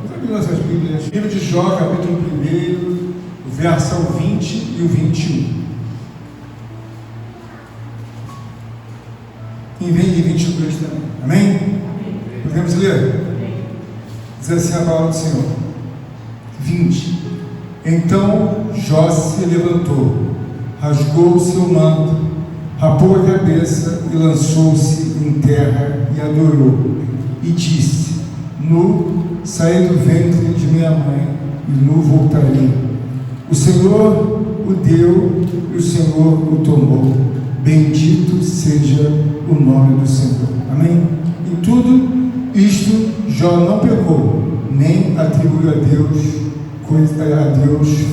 Vamos abrir nossas Bíblias. Livro de Jó, capítulo 1, o verso 20 e o 21. E vem de 22 também. Amém? Podemos ler? Diz assim a palavra do Senhor. 20. Então Jó se levantou, rasgou o seu manto, rapou a cabeça e lançou-se em terra e adorou. E disse: Nu saí do ventre de minha mãe e nu voltarei. O Senhor o deu e o Senhor o tomou. Bendito seja o nome do Senhor. Amém? Em tudo isto Jó não pecou, nem atribuiu a Deus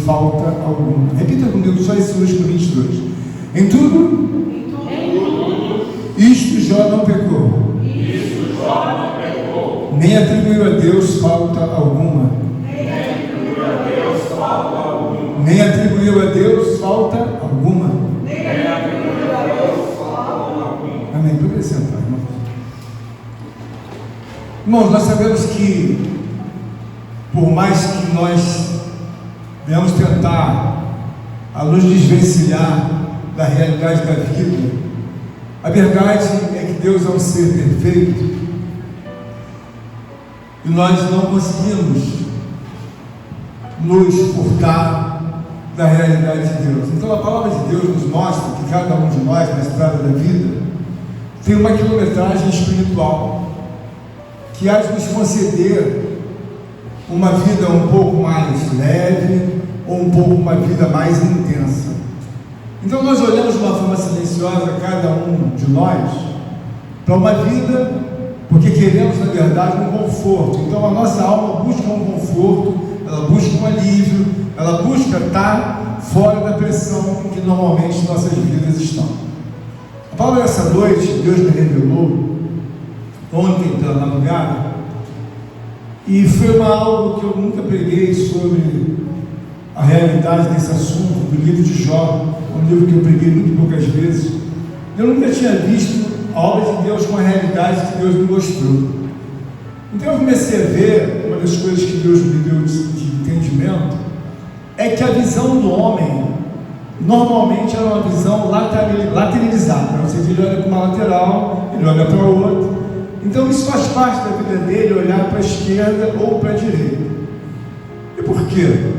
falta alguma. Repita comigo só esse último 22. Em tudo isto Jó não pecou, nem atribuiu a Deus falta alguma. Nem atribuiu a Deus falta alguma. Amém. Pode sentar, irmãos. Irmãos, nós sabemos que, por mais que nós venhamos tentar a nos desvencilhar da realidade da vida, a verdade é que Deus é um ser perfeito e nós não conseguimos nos furtar da realidade de Deus. Então a palavra de Deus nos mostra que cada um de nós na estrada da vida tem uma quilometragem espiritual que há de nos conceder uma vida um pouco mais leve ou um pouco uma vida mais intensa. Então nós olhamos de uma forma silenciosa, cada um de nós, para uma vida porque queremos, na verdade, um conforto. Então a nossa alma busca um conforto, ela busca um alívio, ela busca estar fora da pressão em que normalmente nossas vidas estão. A palavra dessa noite, Deus me revelou ontem pela madrugada, e foi algo que eu nunca preguei sobre a realidade desse assunto, do livro de Jó, um livro que eu preguei muito poucas vezes. Eu nunca tinha visto a obra de Deus com a realidade que Deus me mostrou. Então eu comecei a ver, uma das coisas que Deus me deu de entendimento, é que a visão do homem normalmente era uma visão lateralizada. Ou seja, ele olha para uma lateral, ele olha para a outra. Então isso faz parte da vida dele, olhar para a esquerda ou para a direita. E por quê?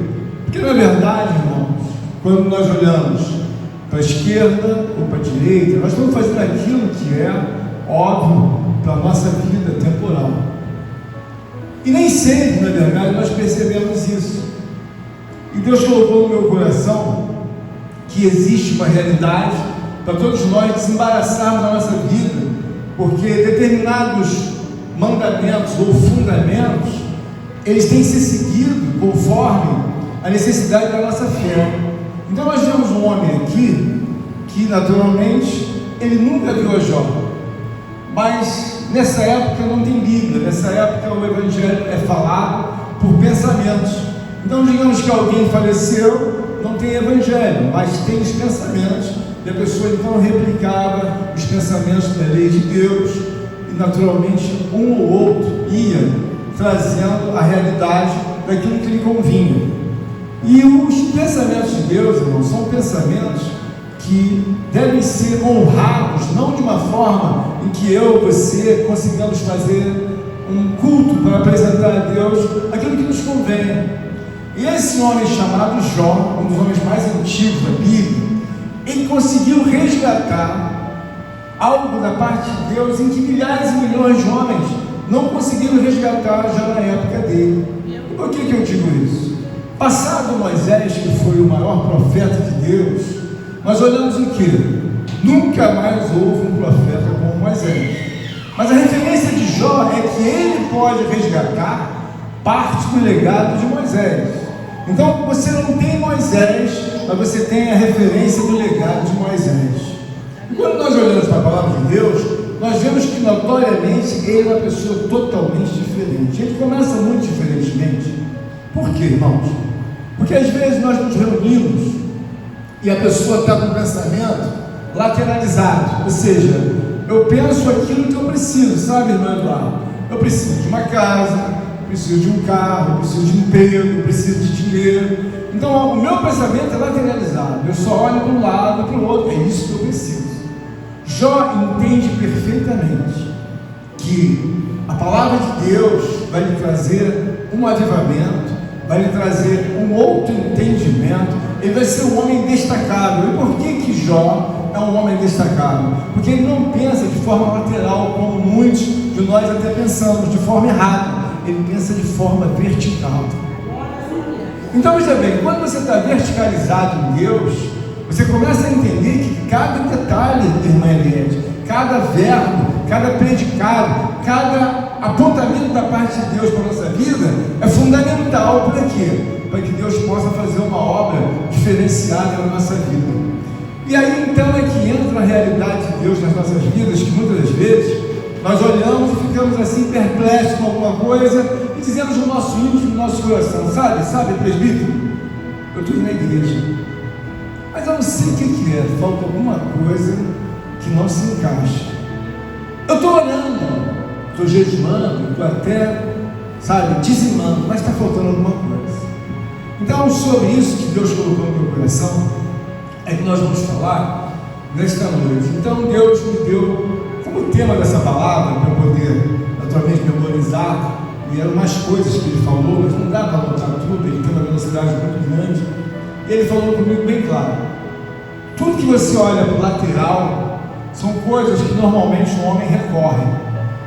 Porque na verdade, irmãos, quando nós olhamos para a esquerda ou para a direita, nós estamos fazendo aquilo que é óbvio para a nossa vida temporal. E nem sempre, na verdade, nós percebemos isso. E Deus colocou no meu coração que existe uma realidade para todos nós desembaraçarmos da nossa vida, porque determinados mandamentos ou fundamentos, eles têm que ser seguidos conforme a necessidade da nossa fé. Então nós vemos um homem aqui, que naturalmente, ele nunca viu a Jó, mas nessa época não tem Bíblia, nessa época o Evangelho é falado por pensamentos. Então digamos que alguém faleceu, não tem Evangelho, mas tem os pensamentos, e a pessoa então replicava os pensamentos da lei de Deus, e naturalmente um ou outro ia trazendo a realidade daquilo que lhe convinha. E os pensamentos de Deus, irmãos, são pensamentos que devem ser honrados, não de uma forma em que eu, você, consigamos fazer um culto para apresentar a Deus aquilo que nos convém. E esse homem chamado Jó, um dos homens mais antigos da Bíblia, ele conseguiu resgatar algo da parte de Deus em que milhares e milhões de homens não conseguiram resgatar já na época dele. E por que eu digo isso? Passado Moisés, que foi o maior profeta de Deus, nós olhamos o que? Nunca mais houve um profeta como Moisés. Mas a referência de Jó é que ele pode resgatar parte do legado de Moisés. Então você não tem Moisés, mas você tem a referência do legado de Moisés. E quando nós olhamos para a palavra de Deus, nós vemos que notoriamente ele é uma pessoa totalmente diferente. Ele começa muito diferentemente. Por quê, irmãos? Porque às vezes nós nos reunimos e a pessoa está com o pensamento lateralizado, ou seja, eu penso aquilo que eu preciso, sabe, irmão Eduardo? Eu preciso de uma casa, preciso de um carro, eu preciso de emprego, eu preciso de dinheiro. Então o meu pensamento é lateralizado, eu só olho para um lado, para o outro, é isso que eu preciso. Jó entende perfeitamente que a palavra de Deus vai lhe trazer um avivamento, vai lhe trazer um outro entendimento, ele vai ser um homem destacável. E por que Jó é um homem destacável? Porque ele não pensa de forma lateral, como muitos de nós até pensamos, de forma errada. Ele pensa de forma vertical. Então veja bem, quando você está verticalizado em Deus, você começa a entender que cada detalhe, irmã Eliette, cada verbo, cada predicado, cada apontamento da parte de Deus para a nossa vida é fundamental. Para quê? Para que Deus possa fazer uma obra diferenciada na nossa vida. E aí então é que entra a realidade de Deus nas nossas vidas, que muitas das vezes nós olhamos e ficamos assim perplexos com alguma coisa e dizemos no nosso íntimo, no nosso coração, sabe presbítero? Eu estou na igreja, mas eu não sei o que é, falta alguma coisa que não se encaixa. Eu estou orando, estou jejuando, estou até, dizimando, mas está faltando alguma coisa. Então, sobre isso que Deus colocou no meu coração, é que nós vamos falar nesta noite. Então, Deus me deu como tema dessa palavra, para eu poder naturalmente memorizar, e eram mais coisas que ele falou, mas não dá para anotar tudo, ele tem uma velocidade muito grande. E ele falou comigo bem claro: tudo que você olha para o lateral são coisas que normalmente o homem recorre.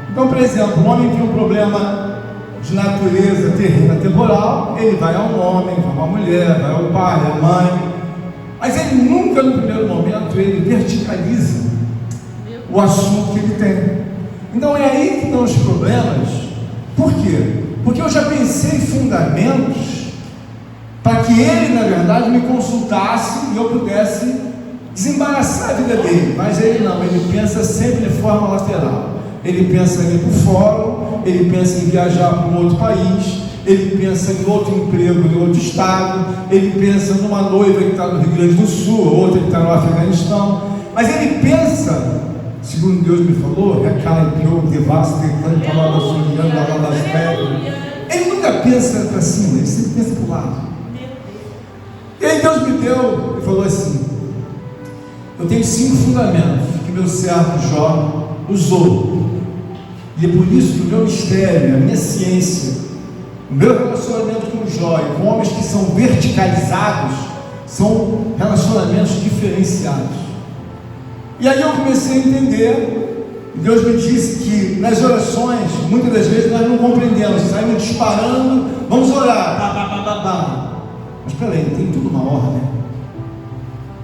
Então, por exemplo, um homem tem um problema de natureza terrena temporal, ele vai ao homem, vai a uma mulher, vai ao pai, à mãe, mas ele nunca no primeiro momento ele verticaliza o assunto que ele tem. Então é aí que estão os problemas. Por quê? Porque eu já pensei em fundamentos para que ele, na verdade, me consultasse e eu pudesse desembaraçar a vida dele, mas ele não, ele pensa sempre de forma lateral. Ele pensa em ir para o fórum, ele pensa em viajar para um outro país, ele pensa em outro emprego em outro estado, ele pensa numa noiva que está no Rio Grande do Sul, outra que está no Afeganistão, mas ele pensa, segundo Deus me falou, ele nunca pensa para cima, ele sempre pensa para o lado. E aí Deus me deu e falou assim: eu tenho 5 fundamentos que meu servo Jó usou, e é por isso que o meu mistério, a minha ciência, o meu relacionamento com o Jó e com homens que são verticalizados são relacionamentos diferenciados. E aí eu comecei a entender, e Deus me disse que nas orações, muitas das vezes nós não compreendemos, saímos disparando, vamos orar, mas peraí, tem tudo uma ordem.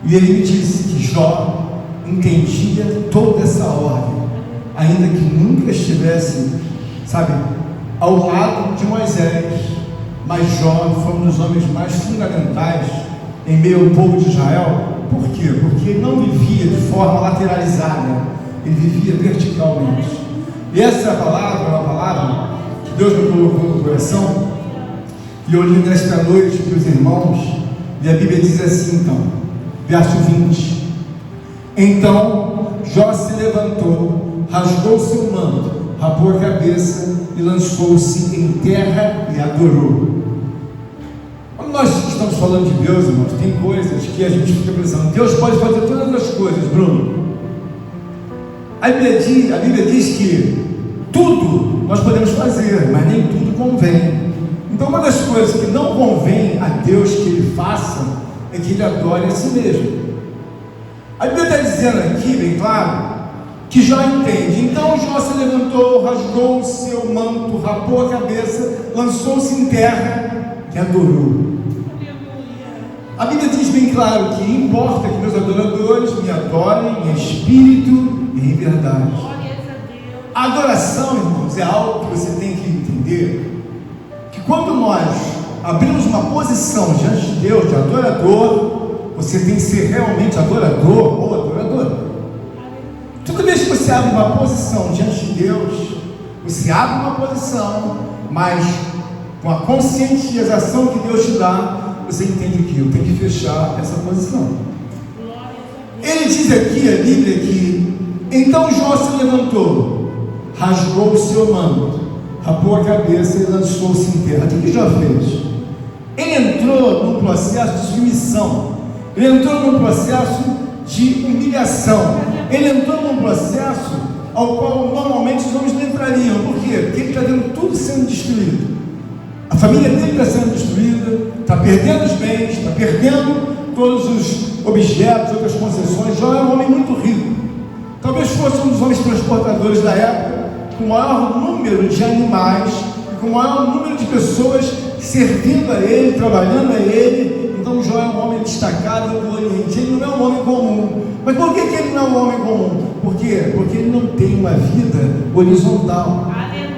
E ele me disse que Jó entendia toda essa ordem, ainda que nunca estivesse, ao lado de Moisés, mas Jó foi um dos homens mais fundamentais em meio ao povo de Israel. Por quê? Porque ele não vivia de forma lateralizada, ele vivia verticalmente. E essa palavra é uma palavra que Deus me colocou no coração, e eu li nesta noite para os irmãos, e a Bíblia diz assim, então, verso 20: então Jó se levantou, rasgou seu manto, rapou a cabeça e lançou-se em terra e adorou. Quando nós estamos falando de Deus, irmãos, tem coisas que a gente fica pensando, Deus pode fazer todas as coisas, Bruno. A Bíblia diz que tudo nós podemos fazer, mas nem tudo convém. Então uma das coisas que não convém a Deus que Ele faça é que Ele adore a si mesmo. A Bíblia está dizendo aqui, bem claro, que Jó entende. Então Jó se levantou, rasgou o seu manto, rapou a cabeça, lançou-se em terra e adorou. A Bíblia diz bem claro que importa que meus adoradores me adorem em espírito e em verdade. A adoração, irmãos, é algo que você tem que entender, que quando nós abrimos uma posição diante de Deus, de adorador, você tem que ser realmente adorador ou adoradora. Toda vez que você abre uma posição diante de Deus, você abre uma posição, mas com a conscientização que Deus te dá, você entende que eu tenho que fechar essa posição. Ele diz aqui, a Bíblia, que então Jó se levantou, rasgou o seu manto rapou a cabeça e lançou-se em terra. O que Jó fez? Ele entrou num processo de submissão, ele entrou num processo de humilhação, ele entrou num processo ao qual normalmente os homens não entrariam. Por quê? Porque ele está vendo tudo sendo destruído. A família dele está sendo destruída, está perdendo os bens, está perdendo todos os objetos, outras concessões. Jó era um homem muito rico, talvez fosse um dos homens transportadores da época, com o maior número de animais e com o maior número de pessoas servindo a ele, trabalhando a ele. Então Jó é um homem destacado do Oriente. Ele não é um homem comum. Mas por que ele não é um homem comum? Por quê? Porque ele não tem uma vida horizontal.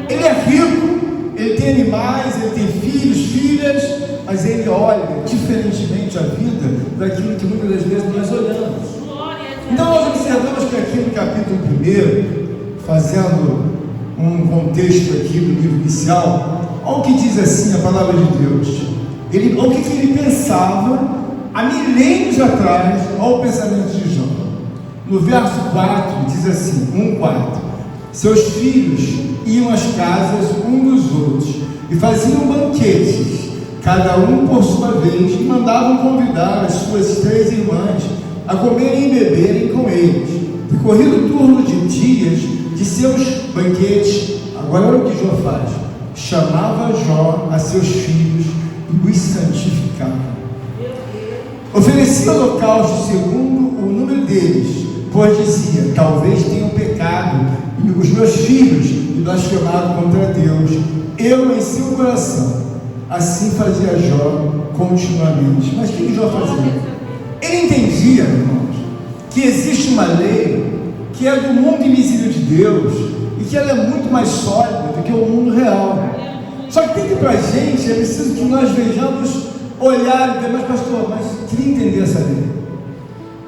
Ele é rico, ele tem animais, ele tem filhos, filhas, mas ele olha diferentemente a vida daquilo que muitas das vezes nós olhamos. Então nós observamos que aqui no capítulo 1, fazendo um contexto aqui do livro inicial, olha o que diz assim a palavra de Deus. Olha o que ele pensava há milênios atrás, olha o pensamento de Jó. No verso 4 diz assim, 1:4: seus filhos iam às casas um dos outros e faziam banquetes, cada um por sua vez, e mandavam convidar as suas 3 irmãs a comerem e beberem com eles. Decorrido o turno de dias de seus banquetes, agora olha o que Jó faz: chamava Jó a seus filhos e os santificava. Oferecia holocausto segundo o número deles, pois dizia: talvez tenham pecado e os meus filhos me blasfemaram contra Deus, eu em seu coração. Assim fazia Jó continuamente. Mas o que Jó fazia? Ele entendia, irmãos, que existe uma lei que é do mundo invisível de Deus e que ela é muito mais sólida do que o mundo real. Só que tem que, para a gente, é preciso que nós vejamos, olhar e dizer: mas pastor, mas queria entender essa lei.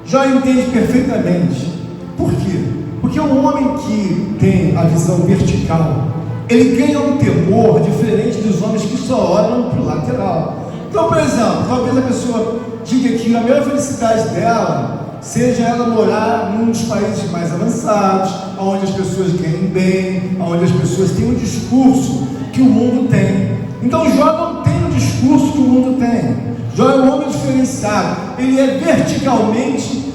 Jó entende perfeitamente. Por quê? Porque um homem que tem a visão vertical, ele ganha um temor diferente dos homens que só olham para o lateral. Então, por exemplo, talvez a pessoa diga que a maior felicidade dela seja ela morar num dos países mais avançados, onde as pessoas ganhem bem, onde as pessoas têm um discurso que o mundo tem. Então Jó não tem o discurso que o mundo tem. Jó é um homem diferenciado, ele é verticalmente,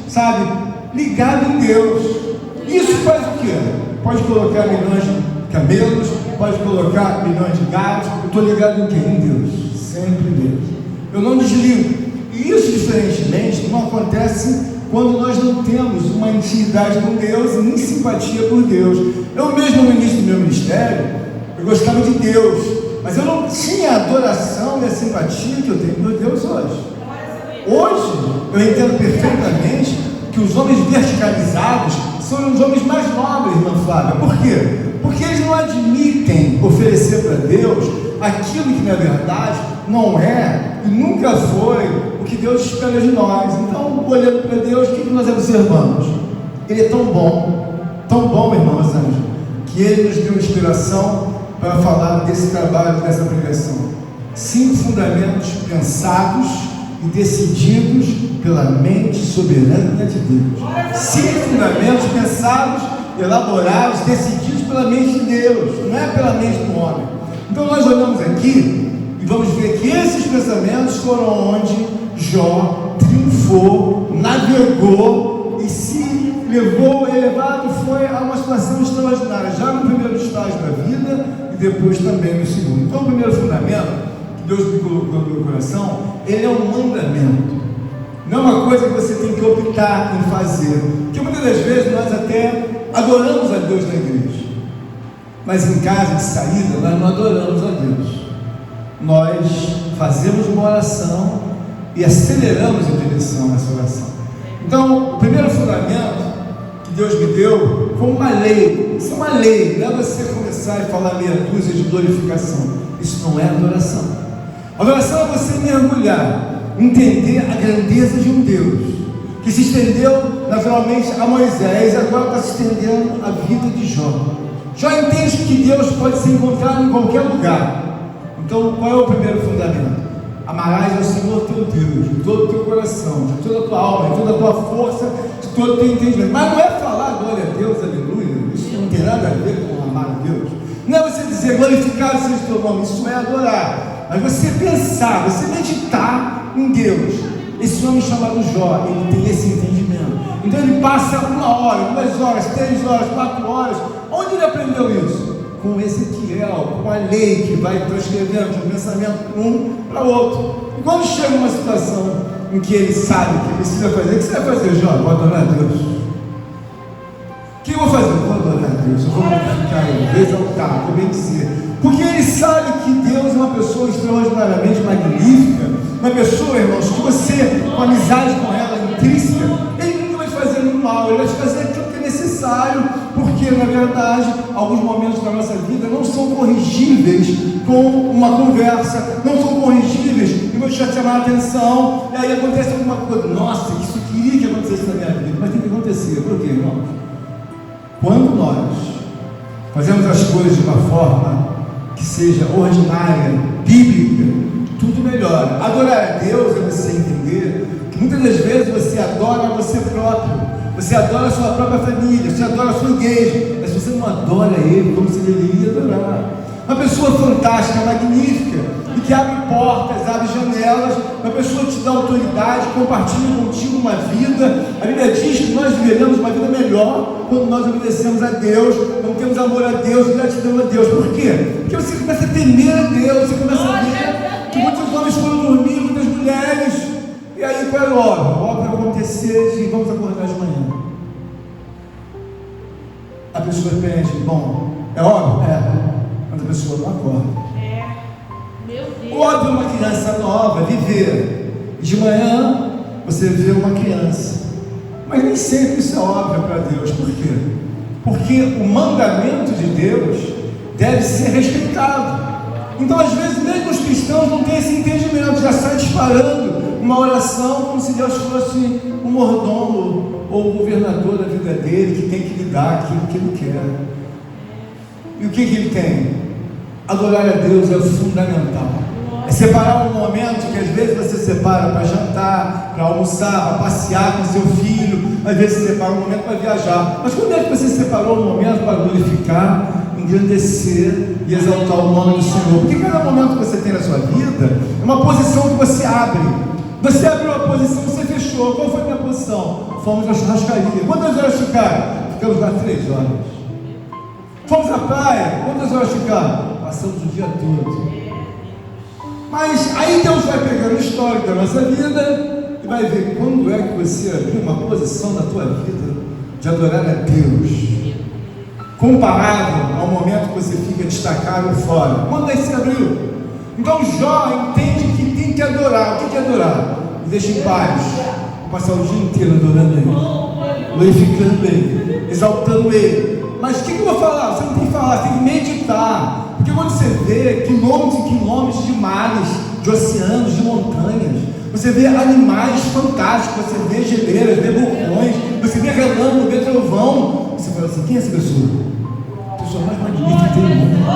ligado em Deus. Isso faz o quê? Pode colocar milhões de camelos, pode colocar milhões de gatos, eu estou ligado em quem? Em Deus, sempre em Deus. Eu não desligo. E isso, diferentemente, não acontece quando nós não temos uma intimidade com Deus e nem simpatia por Deus. Eu mesmo, no início do meu ministério, eu gostava de Deus, mas eu não tinha a adoração e a simpatia que eu tenho por Deus hoje. Hoje, eu entendo perfeitamente que os homens verticalizados são os homens mais nobres, irmã Flávia. Por quê? Porque eles não admitem oferecer para Deus aquilo que, na verdade, não é e nunca foi o que Deus espera de nós. Então, olhando para Deus, o que nós observamos? Ele é tão bom, irmãos anjos, que Ele nos deu inspiração para falar desse trabalho, dessa pregação. 5 fundamentos pensados e decididos pela mente soberana de Deus. 5 fundamentos pensados, elaborados, decididos pela mente de Deus, não é pela mente do homem. Então nós olhamos aqui e vamos ver que esses pensamentos foram onde Jó triunfou, navegou e se levou, elevado, foi a uma situação extraordinária, já no primeiro estágio da vida e depois também no segundo. Então o primeiro fundamento que Deus me colocou no meu coração, ele é um mandamento. Não é uma coisa que você tem que optar em fazer, porque muitas das vezes nós até adoramos a Deus na igreja, mas em casa de saída nós não adoramos a Deus. Nós fazemos uma oração e aceleramos em direção a essa oração. Então, o primeiro fundamento que Deus me deu foi uma lei. Isso é uma lei, não é você começar e falar meia dúzia de glorificação. Isso não é adoração. Adoração é você mergulhar, entender a grandeza de um Deus que se estendeu naturalmente a Moisés e agora está se estendendo à vida de Jó. Jó entende que Deus pode ser encontrado em qualquer lugar. Então, qual é o primeiro fundamento? Amarás ao Senhor teu Deus de todo o teu coração, de toda a tua alma, de toda a tua força, de todo o teu entendimento. Mas não é falar glória a Deus, aleluia. Isso não tem nada a ver com amar a Deus. Não é você dizer glorificado seja o teu nome, isso é adorar. Mas você pensar, você meditar em Deus. Esse homem chamado Jó, ele tem esse entendimento. Então ele passa 1 hora, 2 horas, 3 horas, 4 horas. Onde ele aprendeu isso? Com Ezequiel, com a lei que vai transcrevendo de um pensamento para outro. E quando chega uma situação em que ele sabe que precisa fazer, o que você vai fazer, Jó? Vou adorar a Deus. O que eu vou fazer? Vou adorar a Deus, eu vou glorificar Ele, vou exaltar, vou bendizer. Porque ele sabe que Deus é uma pessoa extraordinariamente magnífica, uma pessoa, irmãos, que você, com amizade com ela, intrínseca, ele nunca vai te fazer no mal, ele vai te fazer aquilo que é necessário, porque, na verdade, alguns momentos da nossa vida não são corrigíveis com uma conversa, não são corrigíveis, e vou te chamar a atenção, e aí acontece alguma coisa, nossa, isso eu queria que acontecesse na minha vida, mas tem que acontecer, por quê, irmãos? Quando nós fazemos as coisas de uma forma que seja ordinária, bíblica, tudo melhora. Adorar a Deus é você entender que muitas das vezes você adora você próprio, você adora a sua própria família, você adora a sua igreja, mas você não adora Ele como você deveria adorar. Uma pessoa fantástica, magnífica, e que abre portas, abre janelas, uma pessoa que te dá autoridade, compartilha contigo uma vida. A Bíblia diz que nós viveremos uma vida melhor quando nós obedecemos a Deus, quando temos amor a Deus e gratidão a Deus. Por quê? Porque você começa a temer a Deus, você começa a ver que muitos homens foram dormir, muitas mulheres, e aí qual é o óbvio? O óbvio vai acontecer e vamos acordar de manhã. A pessoa pensa, bom, é óbvio? É. Mas a pessoa não acorda. Meu Deus. Óbvio, uma criança nova viver. De manhã você vê uma criança. Mas nem sempre isso é óbvio para Deus. Por quê? Porque o mandamento de Deus deve ser respeitado. Então, às vezes, mesmo os cristãos não têm esse entendimento, já sai disparando uma oração como se Deus fosse um mordomo ou o governador da vida dele, que tem que lhe dar aquilo que ele quer. E o que ele tem? Adorar a Deus é fundamental. É separar um momento que às vezes você separa para jantar, para almoçar, para passear com seu filho, às vezes você separa um momento para viajar. Mas quando é que você separou um momento para glorificar, engrandecer e exaltar o nome do Senhor? Porque cada momento que você tem na sua vida é uma posição que você abre. Você abriu a posição, você fechou. Qual foi a minha posição? Fomos na churrascaria. Quantas horas ficaram? Ficamos lá 3 horas. Fomos à praia. Quantas horas ficaram? Passamos o dia todo. Mas aí Deus vai pegando o histórico da nossa vida e vai ver quando é que você abriu uma posição na tua vida de adorar a Deus, comparado ao momento que você fica destacado fora. Quando é que você abriu? Então Jó entende que tem que adorar. O que é adorar? Me deixa em paz. Vou passar o dia inteiro adorando Ele, glorificando Ele, exaltando Ele. Mas o que eu vou falar? Você não tem que falar, você tem que meditar. Porque quando você vê quilômetros e quilômetros de mares, de oceanos, de montanhas, você vê animais fantásticos, você vê geleiras, vê vulcões, você vê relâmpago, vê trovão, você fala assim, quem é essa pessoa? A pessoa mais magnífica que tem no mundo.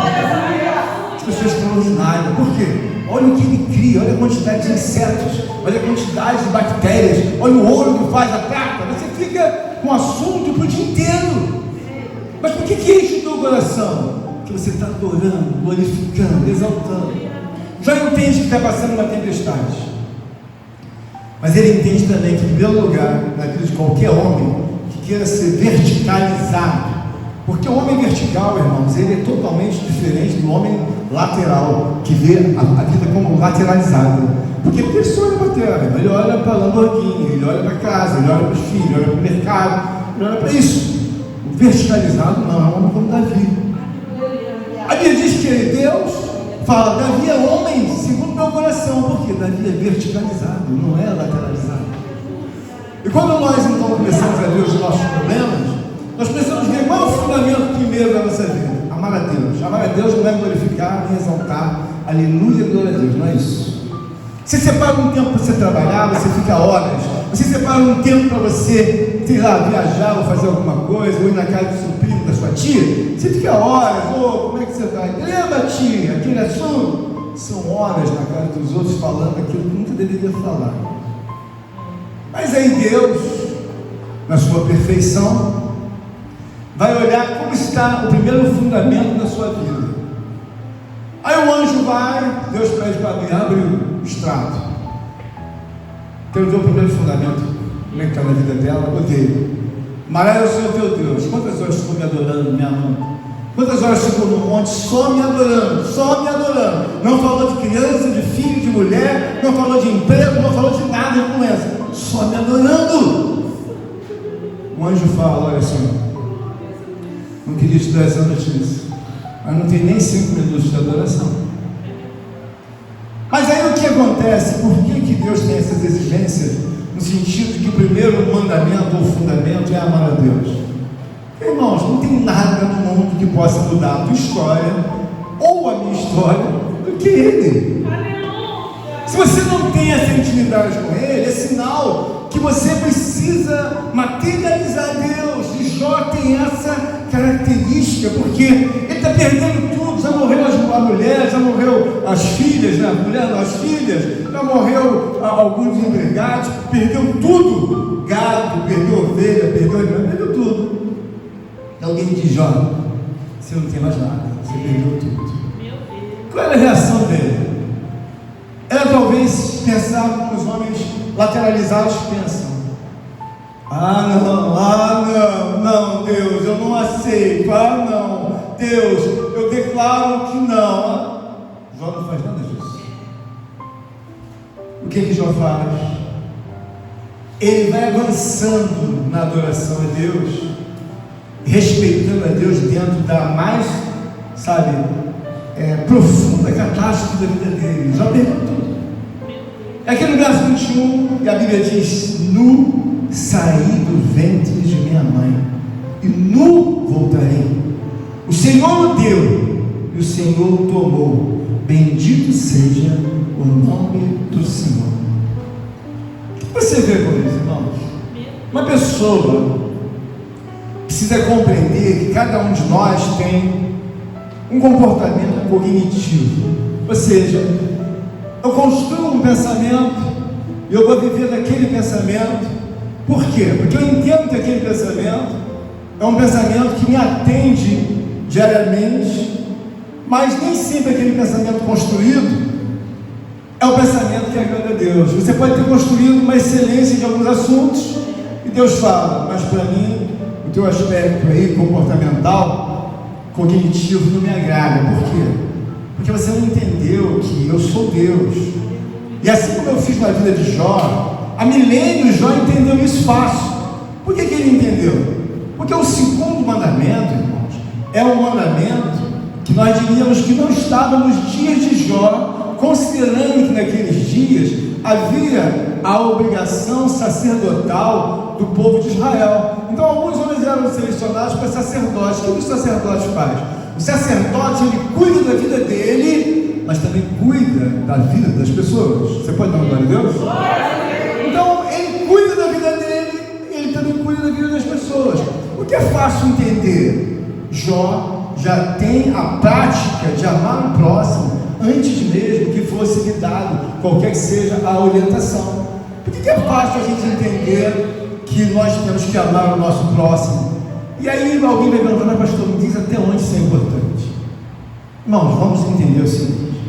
Essa pessoa é extraordinária. Por quê? Olha o que ele cria, olha a quantidade de insetos, olha a quantidade de bactérias, olha o ouro que faz a prata. Você fica com o assunto para o dia inteiro. Mas por que enche o teu coração? Que você está adorando, glorificando, exaltando. Já entende que está passando uma tempestade, mas ele entende também que, em primeiro lugar, na vida de qualquer homem que queira ser verticalizado, porque o homem vertical, irmãos, ele é totalmente diferente do homem lateral, que vê a vida como lateralizada. Porque ele só olha para a terra, ele olha para a Lamborghini, ele olha para casa, ele olha para os filhos, ele olha para o mercado, ele olha para isso. O verticalizado não, é um homem como Davi. A Bíblia diz que ele, Deus, fala, Davi é homem segundo meu coração, porque Davi é verticalizado, não é lateralizado. E quando nós então começamos a ver os nossos problemas, nós precisamos ver qual é o fundamento primeiro da nossa vida. Amar a Deus. Amar a Deus não é glorificar, nem exaltar. Aleluia, glória a Deus, não é isso. Você separa um tempo para você trabalhar, você fica horas. Você separa um tempo para você, sei lá, viajar ou fazer alguma coisa, ou ir na casa do seu primo, da sua tia. Você fica horas, como é que você está? Lembra, tia, aquele assunto? São horas na casa dos outros falando aquilo que nunca deveria falar. Mas aí Deus, na sua perfeição, vai olhar como está o primeiro fundamento da sua vida. Aí o anjo vai, Deus pede para abrir, abre o extrato. Quero ver o primeiro fundamento, como é que está na vida dela, odeio. Maravilha é o Senhor teu Deus. Quantas horas ficou me adorando, minha mãe? Quantas horas ficou no monte só me adorando, só me adorando? Não falou de criança, de filho, de mulher, não falou de emprego, não falou de nada de doença, só me adorando. O anjo fala: olha, Senhor, não queria te dar essa notícia, mas não tem nem 5 minutos de adoração. Mas aí o que acontece? Por que Deus tem essas exigências? No sentido de que o primeiro mandamento ou fundamento é amar a Deus. Irmãos, não tem nada no mundo que possa mudar a tua história ou a minha história do que Ele. Se você não tem essa intimidade com Ele, é sinal que você precisa materializar Deus. E Jó tem essa característica, porque ele está perdendo tudo. Já morreu a mulher, já morreu as filhas, né? A mulher das filhas, já morreu alguns empregados, perdeu tudo. Gado, perdeu ovelha, perdeu animal, perdeu tudo. E alguém diz: Jó, você não tem mais nada, você perdeu tudo. Qual era a reação dele? Era talvez pensar como os homens lateralizados pensam: não, Deus, eu não aceito, não, Deus, eu declaro que não. Jó não faz nada disso. O que Jó faz? Ele vai avançando na adoração a Deus, respeitando a Deus dentro da mais, profunda catástrofe da vida dele. Jó perdeu tudo. É aqui no verso 21, e a Bíblia diz: nu saí do ventre de minha mãe, e nu voltarei. O Senhor deu, e o Senhor tomou. Bendito seja o nome do Senhor. O que você vê com isso, irmãos? Uma pessoa precisa compreender que cada um de nós tem um comportamento cognitivo. Ou seja, eu construo um pensamento e eu vou viver daquele pensamento. Por quê? Porque eu entendo que aquele pensamento é um pensamento que me atende diariamente, mas nem sempre aquele pensamento construído é o pensamento que agrada a Deus. Você pode ter construído uma excelência de alguns assuntos e Deus fala: mas para mim o teu aspecto aí comportamental, cognitivo, não me agrada. Por quê? Porque você não entendeu que eu sou Deus. E assim como eu fiz na vida de Jó, há milênios Jó entendeu isso fácil. Por que ele entendeu? Porque o segundo mandamento, irmãos, é um mandamento que nós diríamos que não estava nos dias de Jó, considerando que naqueles dias havia a obrigação sacerdotal do povo de Israel. Então alguns homens eram selecionados para sacerdotes. O que o sacerdote faz? O sacerdote, ele cuida da vida dele, mas também cuida da vida das pessoas. Você pode dar uma glória a Deus? Então ele cuida da vida dele, ele também cuida da vida das pessoas. O que é fácil entender? Jó já tem a prática de amar o próximo antes mesmo que fosse lhe dado qualquer que seja a orientação. Por que é fácil a gente entender que nós temos que amar o nosso próximo? E aí alguém vai perguntar: mas pastor, me diz até onde isso é importante. Irmãos, vamos entender o seguinte: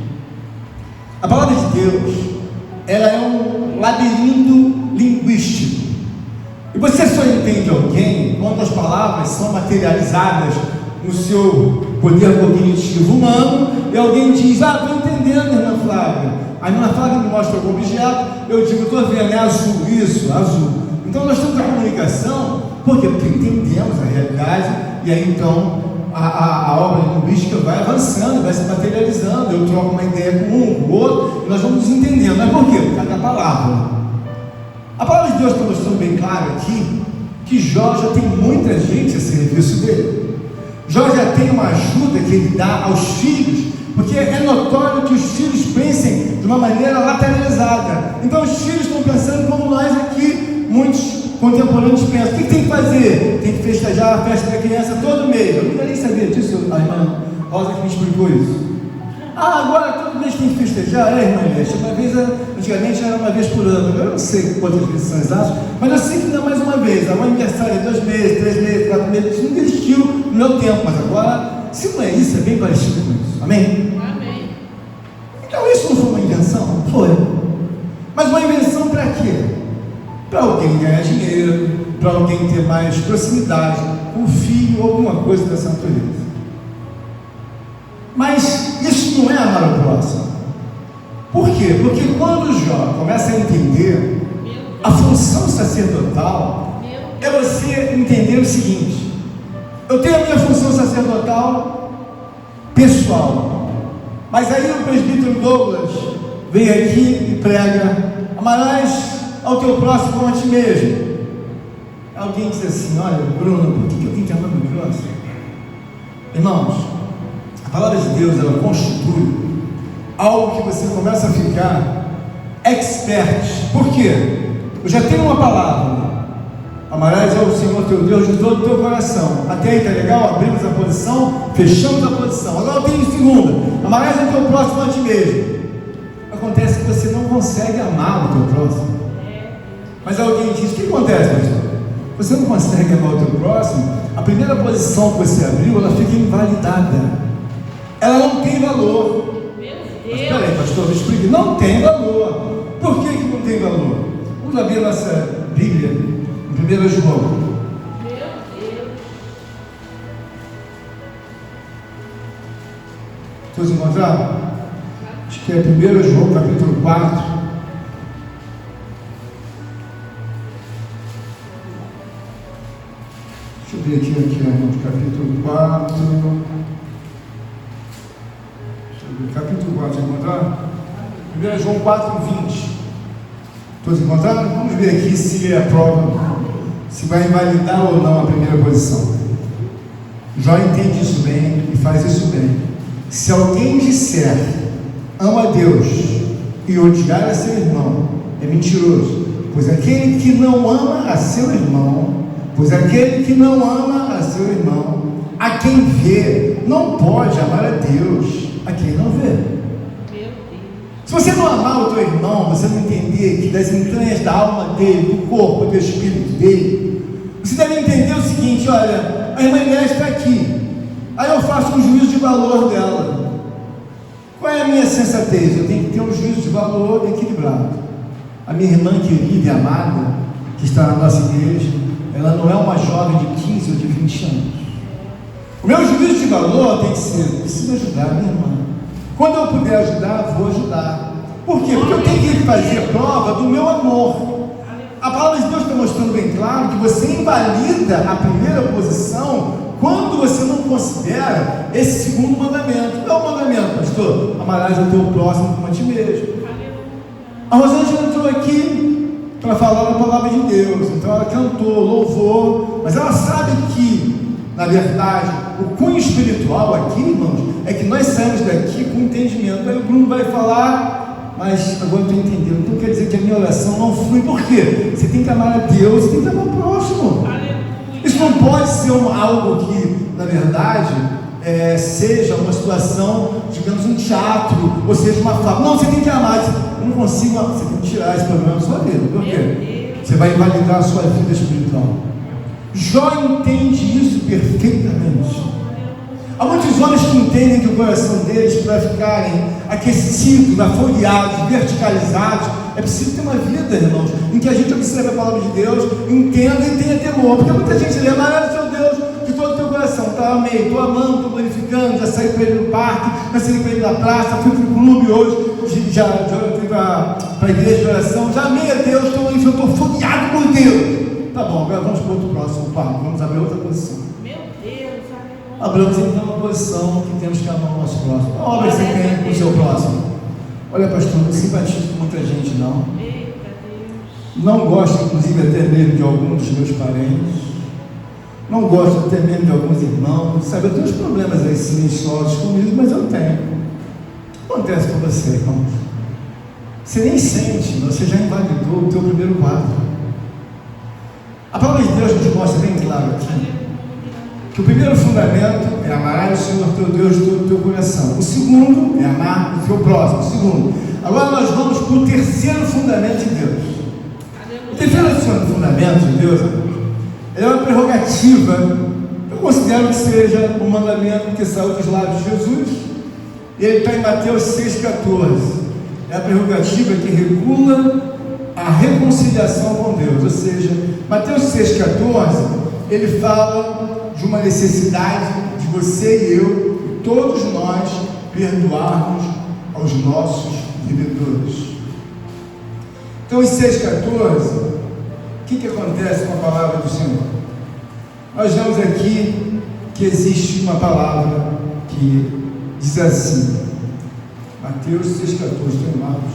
a palavra de Deus, ela é um labirinto linguístico. E você só entende alguém quando as palavras são materializadas no seu poder cognitivo humano, e alguém diz: estou entendendo, irmã Flávia. A irmã Flávia me mostra algum objeto, eu digo: estou vendo, é azul, isso, azul. Então nós temos a comunicação. Por quê? Porque entendemos a realidade, e aí então a obra linguística vai avançando, vai se materializando. Eu troco uma ideia com um, com o outro, e nós vamos entendendo. Mas por quê? Por causa da palavra. A palavra de Deus está mostrando bem claro aqui que Jó já tem muita gente a serviço dele. Jó já tem uma ajuda que ele dá aos filhos, porque é notório que os filhos pensem de uma maneira lateralizada. Então os filhos estão pensando como nós aqui, muitos contemporâneos pensam: o que tem que fazer? Tem que festejar a festa da criança todo mês. Eu nunca nem sabia disso, a irmã Rosa que me explicou isso. Agora todo mês tem que festejar? Irmã Inês, uma vez, antigamente era uma vez por ano. Agora eu não sei quantas vezes são exatas, mas eu sei que não é mais uma vez. O aniversário é 2 meses, 3 meses, 4 meses. Isso nunca existiu no meu tempo, mas agora, se não é isso, é bem parecido com isso. Amém? Amém. isso não foi uma invenção? Foi. Mas uma invenção para quê? Para alguém ganhar dinheiro, para alguém ter mais proximidade com o filho ou alguma coisa dessa natureza. Mas isso não é amar o próximo. Por quê? Porque quando Jó começa a entender a função sacerdotal, é você entender o seguinte: eu tenho a minha função sacerdotal pessoal, mas aí o presbítero Douglas vem aqui e prega: amarás ao teu próximo como a ti mesmo. Alguém diz assim: olha, Bruno, por que eu tenho que amar meu próximo? Irmãos, a palavra de Deus, ela constitui algo que você começa a ficar expert. Por quê? Eu já tenho uma palavra: amarás ao Senhor teu Deus de todo o teu coração. Até aí, tá legal? Abrimos a posição, fechamos a posição. Agora eu tenho segunda: amarás ao teu próximo a ti mesmo. Acontece que você não consegue amar o teu próximo. Mas alguém diz: o que acontece, pastor? Você não consegue amar o teu próximo? A primeira posição que você abriu, ela fica invalidada. Ela não tem valor. Mas peraí, pastor, me explique. Não tem valor. Por que não tem valor? Vamos abrir a nossa Bíblia em 1 João. Meu Deus. Todos encontraram? Acho que é 1 João, capítulo 4. Deixa eu ver aqui, irmãos, capítulo 4. Capítulo 4, encontraram? 1 João 4, 20. Todos encontraram? Vamos ver aqui se é a prova, se vai invalidar ou não a primeira posição. Jó entende isso bem e faz isso bem. Se alguém disser ama a Deus e odiar a seu irmão, é mentiroso. Pois aquele que não ama a seu irmão, a quem vê, não pode amar a Deus a quem não vê. Meu Deus. Se você não amar o teu irmão, você não entender que das entranhas da alma dele, do corpo, do espírito dele, você deve entender o seguinte: olha, a irmã Inés está aqui, aí eu faço um juízo de valor dela. Qual é a minha sensatez? Eu tenho que ter um juízo de valor equilibrado. A minha irmã querida e amada, que está na nossa igreja, ela não é uma jovem de 15 ou de 20 anos. O meu juízo de valor tem que ser: preciso ajudar a minha irmã. Quando eu puder ajudar, vou ajudar. Por quê? Porque eu tenho que fazer prova do meu amor. A palavra de Deus está mostrando bem claro que você invalida a primeira posição quando você não considera esse segundo mandamento. Qual é o mandamento, pastor? Amarás o teu próximo como a ti mesmo. A Rosângela entrou aqui para falar a palavra de Deus, então ela cantou, louvou, mas ela sabe que, na verdade, o cunho espiritual aqui, irmãos, é que nós saímos daqui com entendimento. Aí o Bruno vai falar: mas agora eu estou entendendo. Então quer dizer que a minha oração não flui. Por quê? Você tem que amar a Deus, você tem que amar o próximo. Isso não pode ser algo que, na verdade, seja uma situação, digamos, um teatro, ou seja, uma fala. Não, você tem que amar. Eu não consigo, você tem que tirar esse problema da sua vida. Por quê? Você vai invalidar a sua vida espiritual. Jó entende isso perfeitamente. Há muitos homens que entendem que o coração deles, para ficarem aquecidos, afogueados, verticalizados, é preciso ter uma vida, irmãos, em que a gente observe a palavra de Deus, entenda e tenha temor. Porque muita gente lê: amarás o seu Deus de todo o teu coração. Tá, amei, estou amando, estou glorificando, já saí com ele no parque, já saí com ele na praça, fui para o clube hoje, já fui para a igreja de oração, já amei a Deus, estou fogueado por Deus. Tá bom, agora vamos para o outro próximo passo, vamos abrir outra posição. Meu Deus. Abramos então uma posição que temos que amar o nosso próximo. A obra que você tem com o seu próximo. Olha, pastor, não simpatizo com muita gente, não. Eita Deus. Não gosto, inclusive, até mesmo de alguns dos meus parentes. Não gosto até mesmo de alguns irmãos. Sabe, eu tenho uns problemas aí silenciosos comigo, mas eu tenho. O que acontece com você, irmãos? Você nem sente, você já invalidou o teu primeiro quadro. A palavra de Deus nos mostra bem claro aqui que o primeiro fundamento é amar o Senhor teu Deus de todo o teu coração. O segundo é amar o teu próximo. O segundo. Agora nós vamos para o terceiro fundamento de Deus. O terceiro fundamento de Deus é uma prerrogativa. Eu considero que seja um mandamento que saiu dos lábios de Jesus. E ele está em Mateus 6,14. é a prerrogativa que regula a reconciliação com Deus. Ou seja, Mateus 6,14, ele fala de uma necessidade de você e eu, e todos nós, perdoarmos aos nossos devedores. Então, em 6,14, o que acontece com a palavra do Senhor? Nós vemos aqui que existe uma palavra que diz assim, Mateus 6,14, tem Marcos.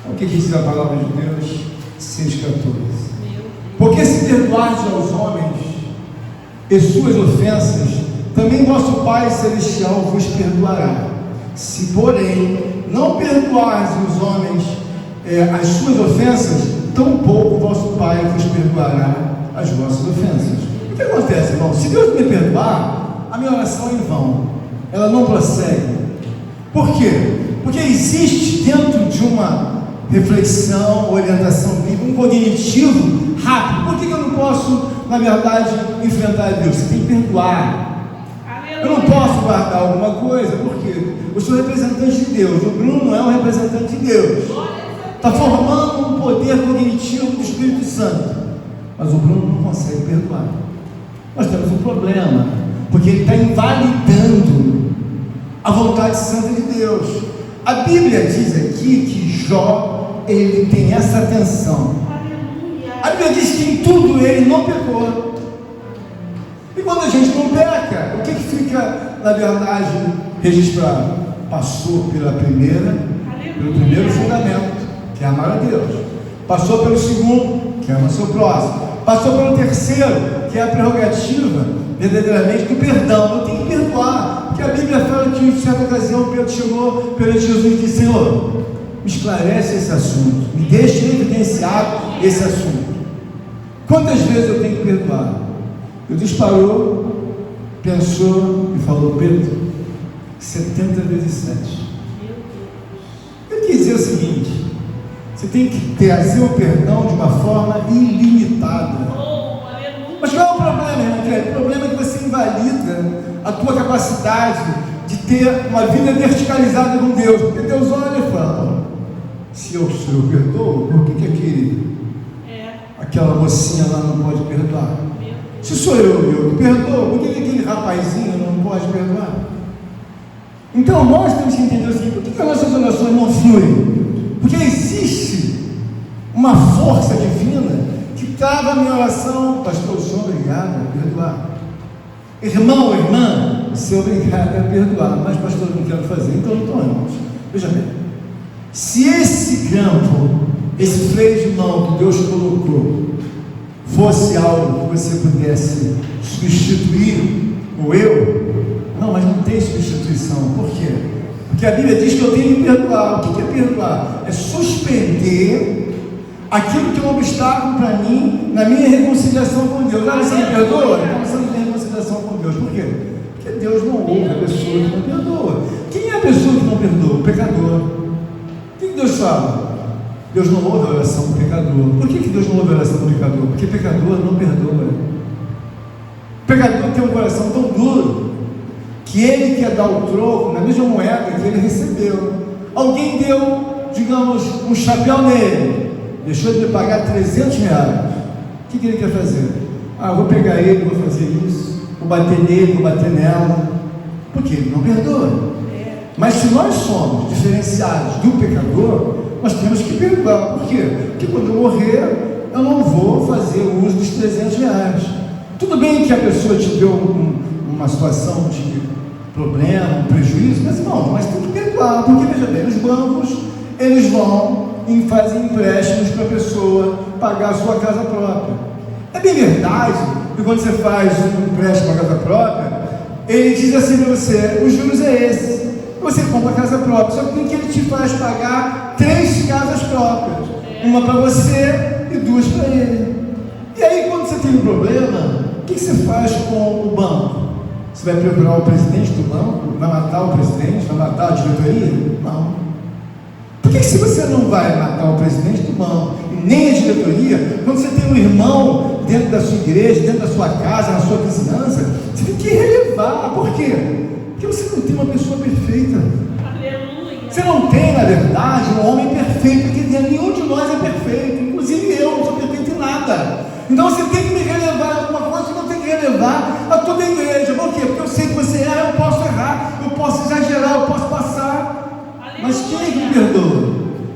O que diz a palavra de Deus? 6,14. Porque se perdoardes aos homens e suas ofensas, também vosso Pai Celestial vos perdoará. Se, porém, não perdoardes os homens as suas ofensas, tampouco vosso Pai vos perdoará as vossas ofensas. O que acontece, irmão? Se Deus me perdoar, a minha oração é em vão. Ela não prossegue. Por quê? Porque existe dentro de uma reflexão, orientação bíblica, um cognitivo rápido. Por que eu não posso, na verdade, enfrentar Deus? Você tem que perdoar. Eu não posso guardar alguma coisa, porque eu sou representante de Deus. O Bruno não é um representante de Deus. Está formando um poder cognitivo do Espírito Santo. Mas o Bruno não consegue perdoar. Nós temos um problema, porque ele está invalidando a vontade santa de Deus. A Bíblia diz aqui que Jó, ele tem essa atenção. A Bíblia diz que em tudo ele não pecou. E quando a gente não peca, o que fica, na verdade, registrado? Passou pelo primeiro fundamento, que é amar a Deus. Passou pelo segundo, que é amar seu próximo. Passou pelo terceiro, que é a prerrogativa, verdadeiramente, do perdão. Eu tenho que perdoar, porque a Bíblia fala que em certa ocasião Pedro chegou perante Jesus e disse: Senhor, me esclarece esse assunto, me deixe evidenciado esse assunto. Quantas vezes eu tenho que perdoar? Jesus parou, pensou e falou: Pedro, 70 vezes 7. Ele quis dizer o seguinte: você tem que trazer o perdão de uma forma ilimitada. Mas qual é o problema, irmão? O problema é que você invalida a tua capacidade de ter uma vida verticalizada com Deus. Porque Deus olha e fala: se eu perdoo, por que aquela mocinha lá não pode perdoar? Se sou eu que perdoo, por que aquele rapazinho não pode perdoar? Então nós temos que entender o seguinte: por que as nossas orações não fluem? Porque existe uma força divina que trava a minha oração. Pastor, eu sou obrigado a perdoar. Irmão, irmã, você é obrigado a perdoar. Mas pastor, eu não quero fazer. Então, irmãos, veja bem, se esse campo, esse freio de mão que Deus colocou, fosse algo que você pudesse substituir o eu, não, mas não tem substituição. Por quê? Porque a Bíblia diz que eu tenho que perdoar. O que é perdoar? É suspender aquilo que é um obstáculo para mim, na minha reconciliação com Deus. Ah, você me perdoa? Então você não tem reconciliação com Deus. Por quê? Porque Deus não ouve a pessoa que não perdoa. Quem é a pessoa que não perdoa? O pecador. O que Deus fala? Deus não ouve a oração do pecador. Por que Deus não ouve a oração do pecador? Porque pecador não perdoa. O pecador tem um coração tão duro que ele quer dar o troco na mesma moeda que ele recebeu. Alguém deu, digamos, um chapéu nele, deixou de me pagar 300 reais. O que ele quer fazer? Ah, vou pegar ele, vou fazer isso, vou bater nele, vou bater nela. Porque ele não perdoa. Mas se nós somos diferenciados do pecador, nós temos que perdoar. Por quê? Porque quando eu morrer, eu não vou fazer uso dos 300 reais. Tudo bem que a pessoa te deu uma situação de problema, um prejuízo, mas irmão, mas tem que perdoar. Porque veja bem, os bancos, eles vão e fazem empréstimos para a pessoa pagar a sua casa própria. É bem verdade que quando você faz um empréstimo para a casa própria, ele diz assim para você: os juros é esse. Você compra a casa própria, só que ele te faz pagar 3 casas próprias, uma para você e 2 para ele. E aí, quando você tem um problema, o que você faz com o banco? Você vai procurar o presidente do banco? Vai matar o presidente? Vai matar a diretoria? Não. Por que se você não vai matar o presidente do banco e nem a diretoria, quando você tem um irmão dentro da sua igreja, dentro da sua casa, na sua vizinhança, você tem que relevar? Por quê? Porque você não tem uma pessoa perfeita. Aleluia. Você não tem, na verdade, um homem perfeito, porque nenhum de nós é perfeito, inclusive eu não sou perfeito em nada. Então você tem que me relevar em alguma coisa, você não tem que relevar a toda a igreja. Por quê? Porque eu sei que você erra, eu posso errar, eu posso exagerar, eu posso passar. Aleluia. Mas quem é que me perdoa?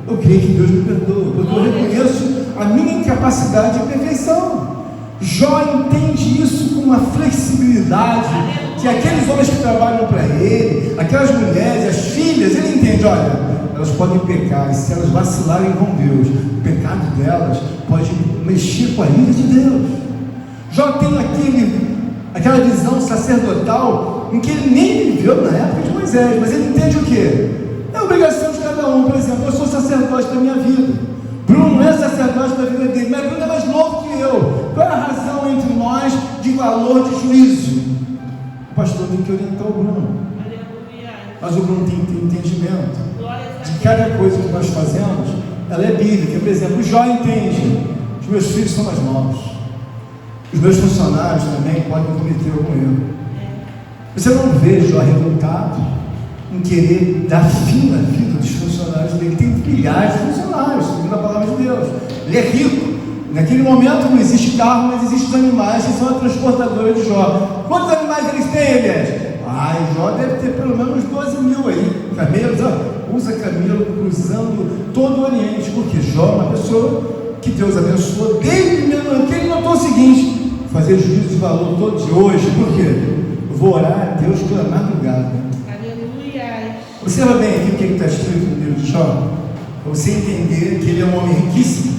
Eu creio que Deus me perdoa, porque eu reconheço a minha incapacidade de perfeição. Jó entende isso com uma flexibilidade, que aqueles homens que trabalham para ele, aquelas mulheres, as filhas, ele entende, olha, elas podem pecar, e se elas vacilarem com Deus, o pecado delas pode mexer com a ira de Deus. Jó tem aquela visão sacerdotal em que ele nem viveu na época de Moisés, mas ele entende o quê? É a obrigação de cada um. Por exemplo, eu sou sacerdote da minha vida, Bruno não é sacerdote da vida dele, mas Bruno é mais novo que eu. Qual é a razão entre nós de valor de juízo? O pastor tem que orientar o Bruno, mas o Bruno tem que ter entendimento de cada coisa que nós fazemos, ela é bíblica. Por exemplo, o Jó entende, os meus filhos são mais novos, os meus funcionários também podem cometer algum erro. Você não vê Jó revoltado em querer dar fim na vida dos funcionários dele. Tem milhares de funcionários, segundo a palavra de Deus. Ele é rico. Naquele momento não existe carro, mas existem os animais que são a transportadora de Jó. Quantos animais eles têm, Elias? Jó deve ter pelo menos 12 mil aí. Camelos, usa camelo cruzando todo o Oriente, porque Jó é uma pessoa que Deus abençoou desde o primeiro ano, que ele notou o seguinte: fazer juízo de valor todo de hoje. Por quê? Eu vou orar a Deus pela madrugada. Observa bem aqui o que está escrito no livro de Jó, para você entender que ele é um homem riquíssimo,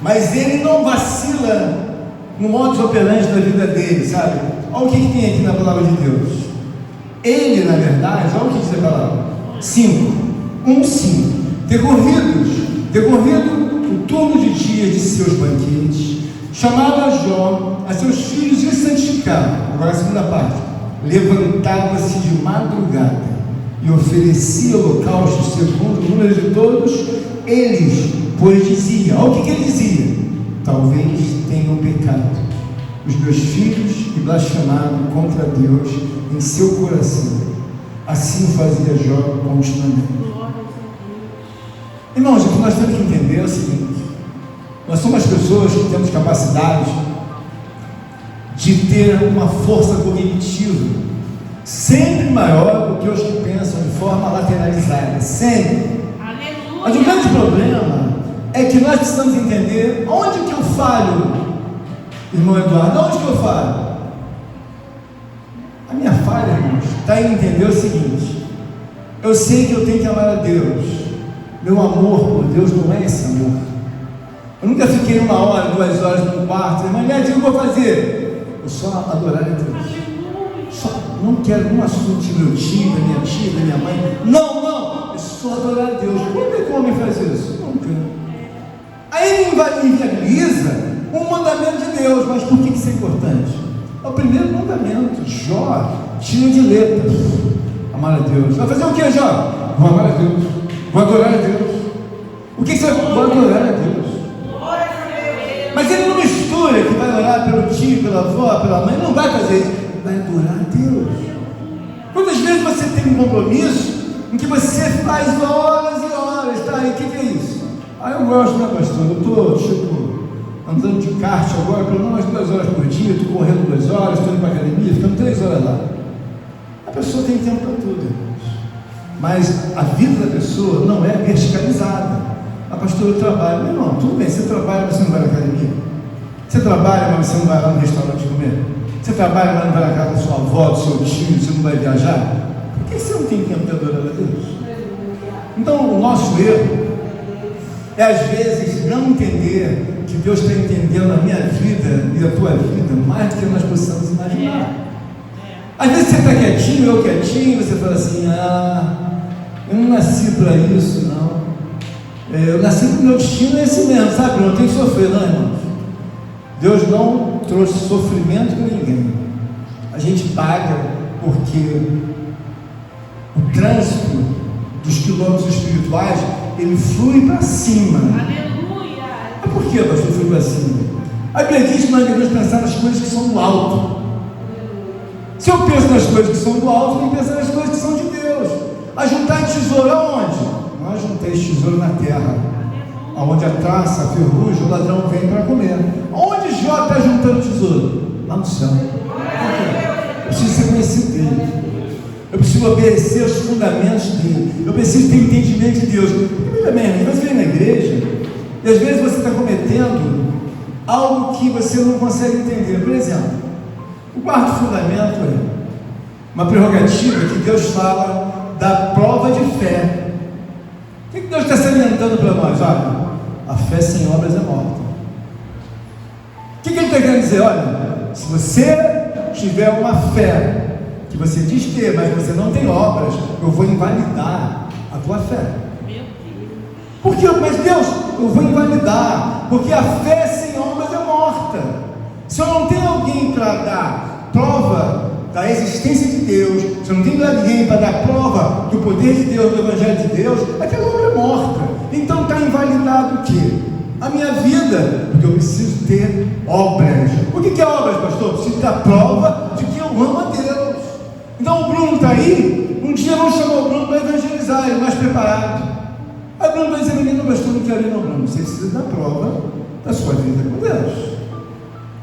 mas ele não vacila no modus operandi da vida dele, sabe? Olha o que tem aqui na palavra de Deus. Ele, na verdade, olha o que diz a palavra: 5, decorrido o turno de dia de seus banquetes, chamava Jó a seus filhos e os santificava. Agora a segunda parte: levantava-se de madrugada e oferecia holocaustos segundo o número de todos eles, pois dizia, olha o que ele dizia: talvez tenham pecado os meus filhos e blasfemado contra Deus em seu coração. Assim fazia Jó continuamente. Irmãos, o que nós temos que entender é o seguinte: nós somos pessoas que temos capacidade de ter uma força cognitiva sempre maior do que os que pensam de forma lateralizada, sempre. Aleluia. Mas o grande problema é que nós precisamos entender onde que eu falho, irmão Eduardo, onde que eu falho? A minha falha, irmãos, está em entender o seguinte: eu sei que eu tenho que amar a Deus, meu amor por Deus não é esse amor. Eu nunca fiquei 1 hora, 2 horas no quarto, irmã, o que eu vou fazer? Eu só adorar a Deus. Não quero um assunto de meu tio, da minha tia, da minha mãe. Não, é só adorar a Deus. Quando é que o homem faz isso? Nunca. Aí ele inviabiliza um mandamento de Deus. Mas por que isso é importante? É o primeiro mandamento. Jó tira de letra: amar a Deus. Vai fazer o que, Jó? Vou amar a Deus, vou adorar a Deus. O que você vai? Vou adorar a Deus. Mas ele não mistura que vai orar pelo tio, pela avó, pela mãe. Não vai fazer isso. Vai adorar a Deus. Quantas vezes você tem um compromisso em que você faz horas e horas, tá? E o que é isso? Eu gosto, né, pastor? Eu estou, andando de kart agora, pelo menos 2 horas por dia, estou correndo 2 horas, estou indo para a academia, ficando 3 horas lá. A pessoa tem tempo para tudo, irmãos. Mas a vida da pessoa não é verticalizada. A pastora, eu trabalho. Meu irmão, tudo bem, você trabalha, mas você não vai na academia. Você trabalha, mas você não vai lá no restaurante comer. Você trabalha, mas não vai na casa da sua avó, do seu tio, você não vai viajar. Por que você não tem tempo de adorar a Deus? Então, o nosso erro é, às vezes, não entender que Deus está entendendo a minha vida e a tua vida mais do que nós possamos imaginar. Às vezes você está quietinho, eu quietinho, você fala assim: eu não nasci para isso, não. Eu nasci para o meu destino, é esse mesmo, sabe? Eu não tenho que sofrer, não, irmãos. Deus não trouxe sofrimento para ninguém. A gente paga porque o trânsito dos quilômetros espirituais, ele flui para cima. Aleluia. Mas por que, pastor, flui para cima? A Bíblia diz que nós devemos pensar nas coisas que são do alto. Se eu penso nas coisas que são do alto, eu tenho que pensar nas coisas que são de Deus. Ajuntar tesouro aonde? Não ajunteis tesouro na terra, aonde a traça, a ferrugem, o ladrão vem para comer. Onde Jó está juntando tesouro? Lá no céu. Eu preciso ser conhecido dele. Eu preciso obedecer aos fundamentos dele. Eu preciso ter entendimento de Deus. Porque, também, às vezes vem na igreja e às vezes você está cometendo algo que você não consegue entender. Por exemplo, o quarto fundamento é uma prerrogativa que Deus fala da prova de fé. O que Deus está salientando para nós? Olha, a fé sem obras é morta. O que Ele está querendo dizer? Olha, se você tiver uma fé que você diz ter, mas você não tem obras, eu vou invalidar a tua fé. Meu Deus. Por quê? Mas Deus, eu vou invalidar, porque a fé sem obras é morta. Se eu não tenho alguém para dar prova da existência de Deus, se eu não tenho alguém para dar prova do poder de Deus, do Evangelho de Deus, aquela obra é morta. Então está invalidado o quê? A minha vida, porque eu preciso ter obras. O que é obras, pastor? Eu preciso dar prova de que eu amo a Deus. Então o Bruno está aí, um dia vão chamar o Bruno para evangelizar, ele mais preparado. Aí o Bruno vai dizer, menino, pastor, não quero ir não, Bruno. Você precisa dar prova da sua vida com Deus.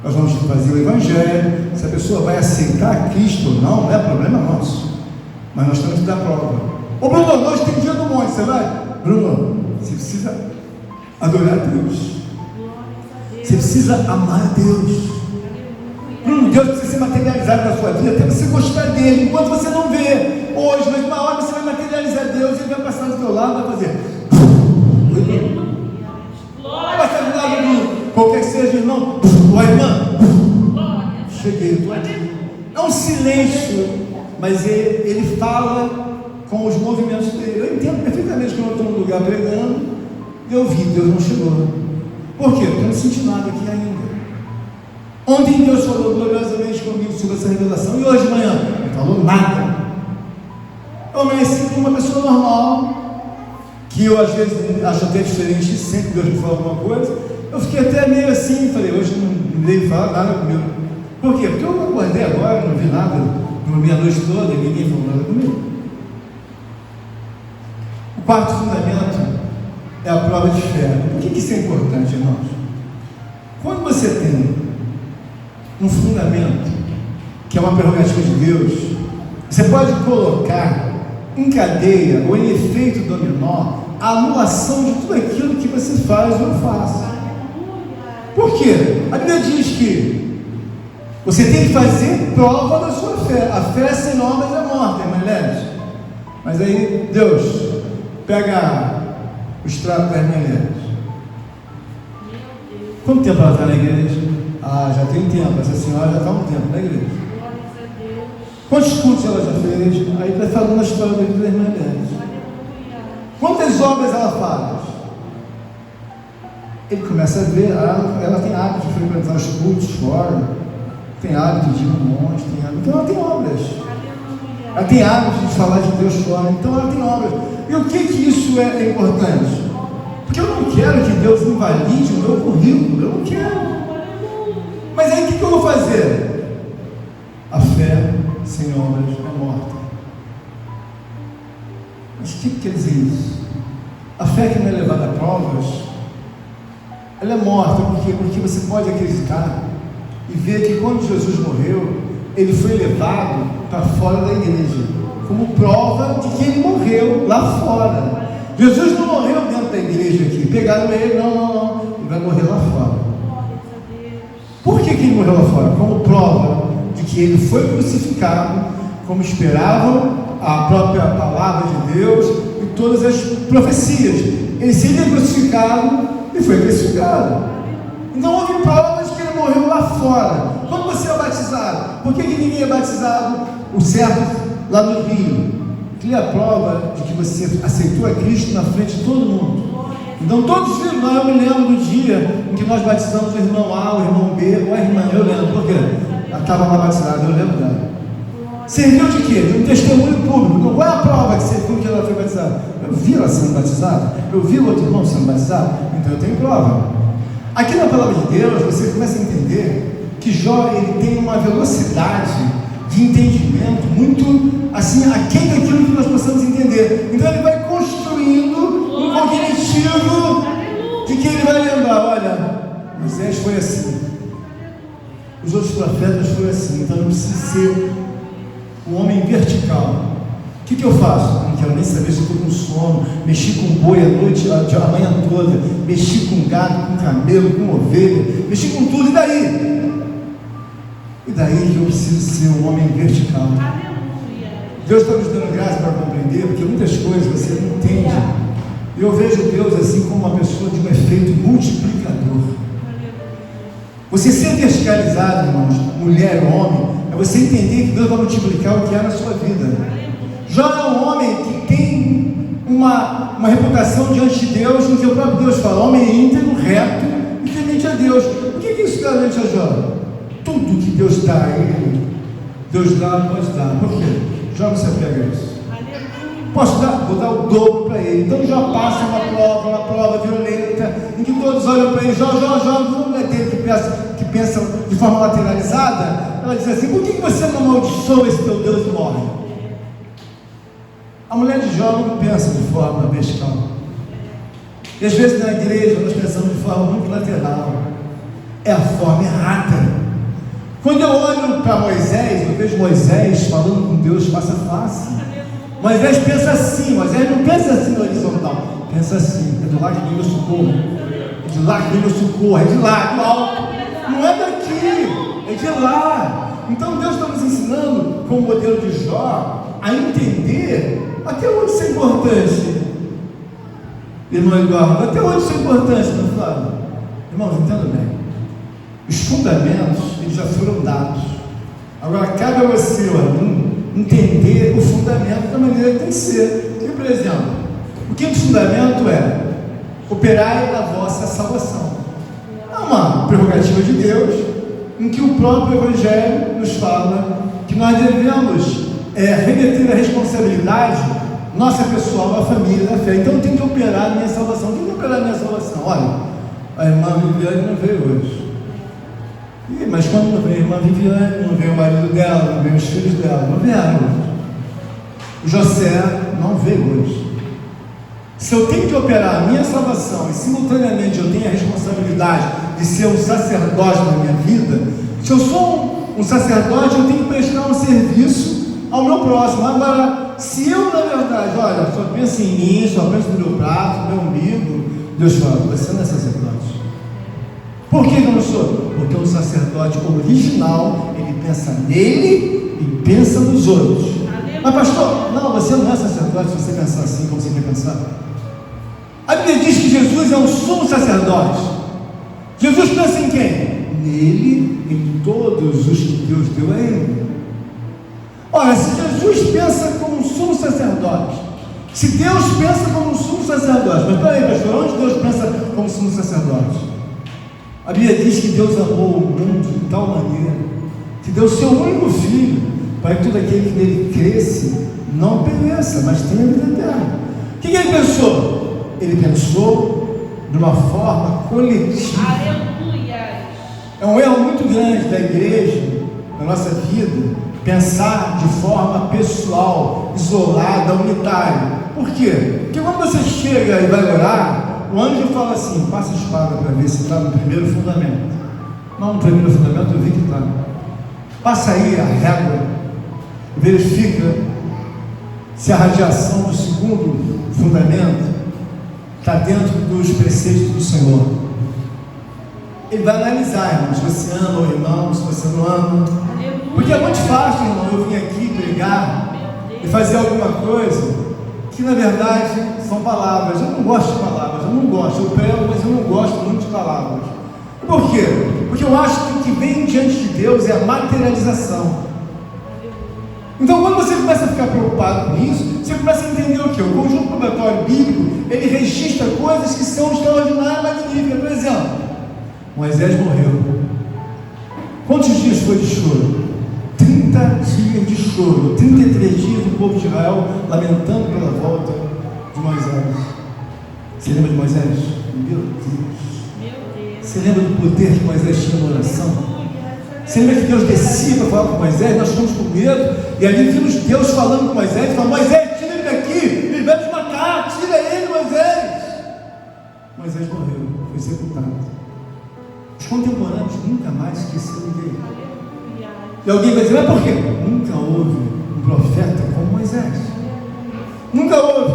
Nós vamos fazer o evangelho, se a pessoa vai aceitar Cristo ou não, não é problema nosso. Mas nós temos que dar prova. Ô Bruno, hoje tem dia do monte, você vai? Bruno, você precisa adorar a Deus. Você precisa amar a Deus. Bruno, Deus precisa ser materializado na sua vida, até você gostar dele, enquanto você não vê hoje, mas uma hora você vai materializar Deus, ele vai passar do teu lado e vai fazer. Vai passar do lado do qualquer que seja, irmão. Oi, irmã. Cheguei, estou aqui. É um silêncio, mas ele fala com os movimentos dele. Eu entendo perfeitamente quando eu estou num lugar pregando, eu vi, Deus não chegou. Por quê? Porque eu não senti nada aqui ainda. Ontem Deus falou gloriosamente comigo sobre essa revelação, e hoje de manhã não falou nada. Eu amanheci como uma pessoa normal, que eu às vezes acho até diferente, sempre Deus me fala alguma coisa. Eu fiquei até meio assim, falei, hoje não veio falar nada comigo. Por quê? Porque eu não acordei agora, não vi nada, não dormi a noite toda, ninguém falou nada comigo. O quarto fundamento é a prova de fé. Por que isso é importante, irmãos? Quando você tem um fundamento, que é uma prerrogativa de Deus, você pode colocar em cadeia ou em efeito dominó a anulação de tudo aquilo que você faz ou faz. Por quê? A Bíblia diz que você tem que fazer prova da sua fé. A fé sem obras é morta, mulheres. Mas aí Deus pega o extrato das mulheres. Quanto tempo ela está na igreja? Ah, já tem tempo. Essa senhora já está há um tempo na igreja. Quantos cultos ela já fez? Aí está falando a história da vida das mulheres. Quantas obras ela faz? Ele começa a ver, ela tem hábito de frequentar os cultos fora, tem hábito de ir no monte, então ela tem obras. Ela tem hábito de falar de Deus fora, então ela tem obras. E o que isso é importante? Porque eu não quero que Deus invalide o meu currículo, eu não quero. Mas aí o que eu vou fazer? A fé sem obras é morta. Mas o que quer dizer isso? A fé que não é levada a provas, ela é morta. Porque você pode acreditar e ver que quando Jesus morreu, ele foi levado para fora da igreja, como prova de que ele morreu lá fora. Jesus não morreu dentro da igreja aqui, pegaram ele, não, ele vai morrer lá fora. Por que ele morreu lá fora? Como prova de que ele foi crucificado, como esperavam a própria palavra de Deus e todas as profecias. Ele seria crucificado e foi crucificado. Então houve provas que ele morreu lá fora. Quando você é batizado, por que ninguém é batizado, o certo, lá no Rio? Aquilo é a prova de que você aceitou a Cristo na frente de todo mundo. Então todos viram, eu me lembro do dia em que nós batizamos o irmão A, o irmão B, ou a irmã, eu lembro, por quê? Ela estava lá batizada, eu lembro dela. Serviu de quê? De um testemunho público. Então, qual é a prova que serviu que ela foi batizada? Eu vi ela sendo batizada, eu vi o outro irmão sendo batizado, então eu tenho prova. Aqui na palavra de Deus, você começa a entender que Jó, ele tem uma velocidade de entendimento, muito assim, aquém daquilo que nós possamos entender. Então ele vai construindo um cognitivo de que ele vai lembrar, olha, Moisés foi assim, os outros profetas foram assim, então eu preciso ser um homem vertical. O que eu faço? Não quero nem saber se eu estou com sono, mexi com boi a noite, a manhã toda, mexi com gado, com camelo, com ovelha, mexi com tudo, e daí? E daí que eu preciso ser um homem vertical. Deus está nos dando graça para compreender, porque muitas coisas você não entende. E eu vejo Deus assim como uma pessoa de um efeito multiplicador. Você ser verticalizado, irmãos, mulher, homem, é você entender que Deus vai multiplicar o que há na sua vida. Jó é um homem que tem uma reputação diante de Deus, em que o próprio Deus fala, homem íntegro, reto e temente a Deus. O que isso garante a Jó? Tudo que Deus dá a ele, Deus dá, pode dar. Por quê? Jó não se apega a isso. Posso dar? Vou dar o dobro para ele. Então Jó passa uma prova violenta, em que todos olham para ele, Jó, não é dele que pensa de forma lateralizada. Ela diz assim, por que você não amaldiçoa esse teu Deus e morre? A mulher de Jó não pensa de forma vertical. E às vezes na igreja nós pensamos de forma muito lateral. É a forma errada. Quando eu olho para Moisés, eu vejo Moisés falando com Deus face a face. Moisés pensa assim, Moisés não pensa assim no horizontal, pensa assim, é do lado que vem meu socorro, é de lá que vem meu socorro, é de lá, do alto, não é daqui, é de lá. Então Deus está nos ensinando, com o modelo de Jó, a entender até onde isso é importante. Irmão Eduardo, até onde isso é importante, meu Flávio? Irmãos, entenda bem, os fundamentos, eles já foram dados. Agora cabe a você, entender o fundamento da maneira que tem que ser. Porque, por exemplo, o quinto fundamento é operai a vossa salvação. É uma prerrogativa de Deus, em que o próprio Evangelho nos fala que nós devemos remeter a responsabilidade nossa pessoal, da família, da fé. Então eu tenho que operar a minha salvação. Eu tenho que operar a minha salvação. Olha, a irmã Viviane não veio hoje. Mas quando não veio a irmã Viviane, não veio o marido dela, não veio os filhos dela, não vieram hoje. O José não veio hoje. Se eu tenho que operar a minha salvação e simultaneamente eu tenho a responsabilidade de ser um sacerdote na minha vida, se eu sou um sacerdote, eu tenho que prestar um serviço ao meu próximo. Agora, se eu na verdade, olha, só penso em mim, só penso no meu prato, no meu umbigo, Deus fala, você não é sacerdote. Por que eu não sou? Porque um sacerdote original, ele pensa nele e pensa nos outros. Mas pastor, não, você não é sacerdote se você pensar assim como você quer pensar. A Bíblia diz que Jesus é um sumo sacerdote. Jesus pensa em quem? Nele e em todos os que Deus deu a ele. Olha, se Jesus pensa como um sumo sacerdote, se Deus pensa como um sumo sacerdote, mas peraí, pastor, onde Deus pensa como sumo sacerdote? A Bíblia diz que Deus amou o mundo de tal maneira que deu o seu único filho para que todo aquele que nele cresce não pereça, mas tenha vida eterna. O que ele pensou? Ele pensou de uma forma coletiva. Aleluia. É um erro muito grande da igreja, na nossa vida, pensar de forma pessoal, isolada, unitária. Por quê? Porque quando você chega e vai orar, o anjo fala assim, passa a espada para ver se está no primeiro fundamento. Não, no primeiro fundamento eu vi que está. Passa aí a régua, verifica se a radiação do segundo fundamento está dentro dos preceitos do Senhor. Ele vai analisar, irmão, se você ama o irmão, se você não ama. Porque é muito fácil, irmão, eu vir aqui pregar e fazer alguma coisa que na verdade são palavras. Eu não gosto de palavras, eu não gosto, eu prego, mas eu não gosto muito de palavras. Por quê? Porque eu acho que o que vem diante de Deus é a materialização. Então quando você começa a ficar preocupado com isso, você começa a entender o que? O conjunto probatório bíblico, ele registra coisas que são extraordinárias e magníficas. Por exemplo, Moisés morreu. Quantos dias foi de choro? 30 dias de choro, 33 dias do povo de Israel lamentando pela volta de Moisés. Você lembra de Moisés? Meu Deus! Você lembra do poder que Moisés tinha na oração? Você lembra que Deus descia para falar com Moisés? Nós ficamos com medo, e ali vimos Deus falando com Moisés, falando: Moisés, tira ele daqui, ele vai te matar, tira ele, Moisés. Moisés morreu, foi sepultado. Os contemporâneos nunca mais esqueceram dele. E alguém vai dizer: mas por quê? Nunca houve um profeta como Moisés. Nunca houve.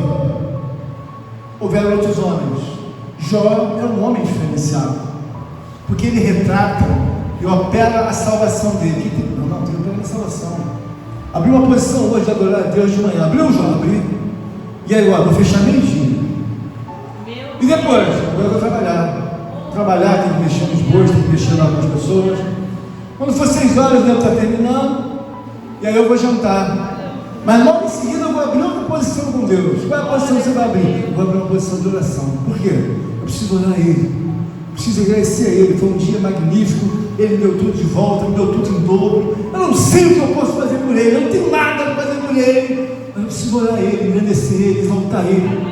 Houveram outros homens. Jó é um homem diferenciado, porque ele retrata e opera a salvação dele. Não, tem opera a salvação. Abriu uma posição hoje de adorar a Deus de manhã. Abriu, Jó? Abri. E aí, vou fechar meio-dia. E depois? Agora eu vou trabalhar. Trabalhar, tem que mexer nos bois, tem que mexer lá com as pessoas. Quando for 6 horas, eu devo estar terminando. E aí eu vou jantar. Mas logo em seguida eu vou abrir outra posição com Deus. Qual é a posição que você vai abrir? Eu vou abrir uma posição de oração. Por quê? Eu preciso orar a Ele. Eu preciso agradecer a Ele. Foi um dia magnífico. Ele me deu tudo de volta, me deu tudo em dobro. Eu não sei o que eu posso fazer por Ele. Eu não tenho nada para fazer por Ele. Mas eu preciso orar a Ele, agradecer a Ele, exaltar a Ele.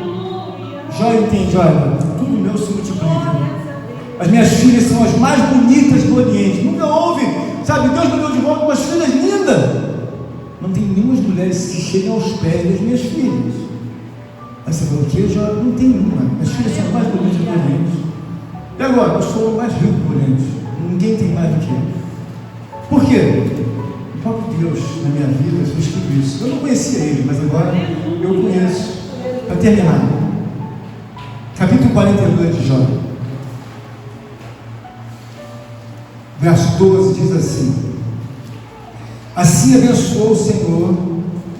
Jó entende, olha, tudo meu se multiplica. As minhas filhas são as mais bonitas do Oriente. Nunca houve, sabe, Deus me deu de volta umas filhas lindas. Não tem nenhuma mulheres que cheguem aos pés das minhas filhas. Aí você falou: o que? Já não tem nenhuma. As filhas são as mais bonitas do Oriente. E agora? Eu sou o mais rico do Oriente. Ninguém tem mais do que eu. Por quê? O próprio Deus na minha vida fez tudo isso. Eu não conhecia Ele, mas agora eu conheço. Para terminar, capítulo 42 de Jó, verso 12 diz assim: assim abençoou o Senhor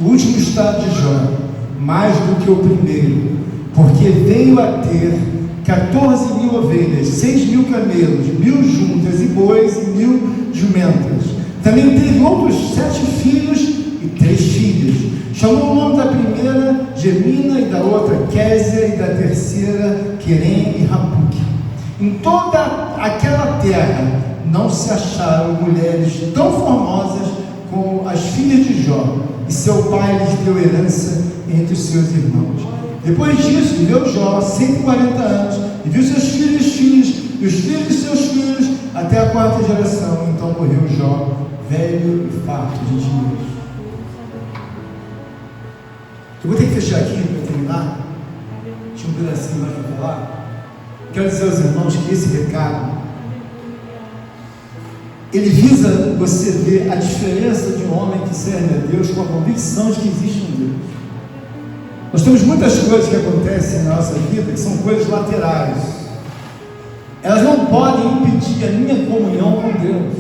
o último estado de Jó, mais do que o primeiro, porque veio a ter 14.000 ovelhas, 6.000 camelos, 1.000 juntas e bois e 1.000 jumentas. Também teve outros 7 filhos e 3 filhas. Chamou o nome da primeira Gemina, e da outra Késia, e da terceira Querem e Rapuque. Em toda aquela terra não se acharam mulheres tão formosas como as filhas de Jó, e seu pai lhes deu herança entre os seus irmãos. Depois disso, viveu Jó 140 anos, e viu seus filhos e filhos, e os filhos de seus filhos, até a 4ª geração. Então morreu Jó, velho e farto de dias. Eu vou ter que fechar aqui para terminar. Tinha um pedacinho mais para falar. Quero dizer aos irmãos que esse recado, ele visa você ver a diferença de um homem que serve a Deus com a convicção de que existe um Deus. Nós temos muitas coisas que acontecem na nossa vida que são coisas laterais. Elas não podem impedir a minha comunhão com Deus.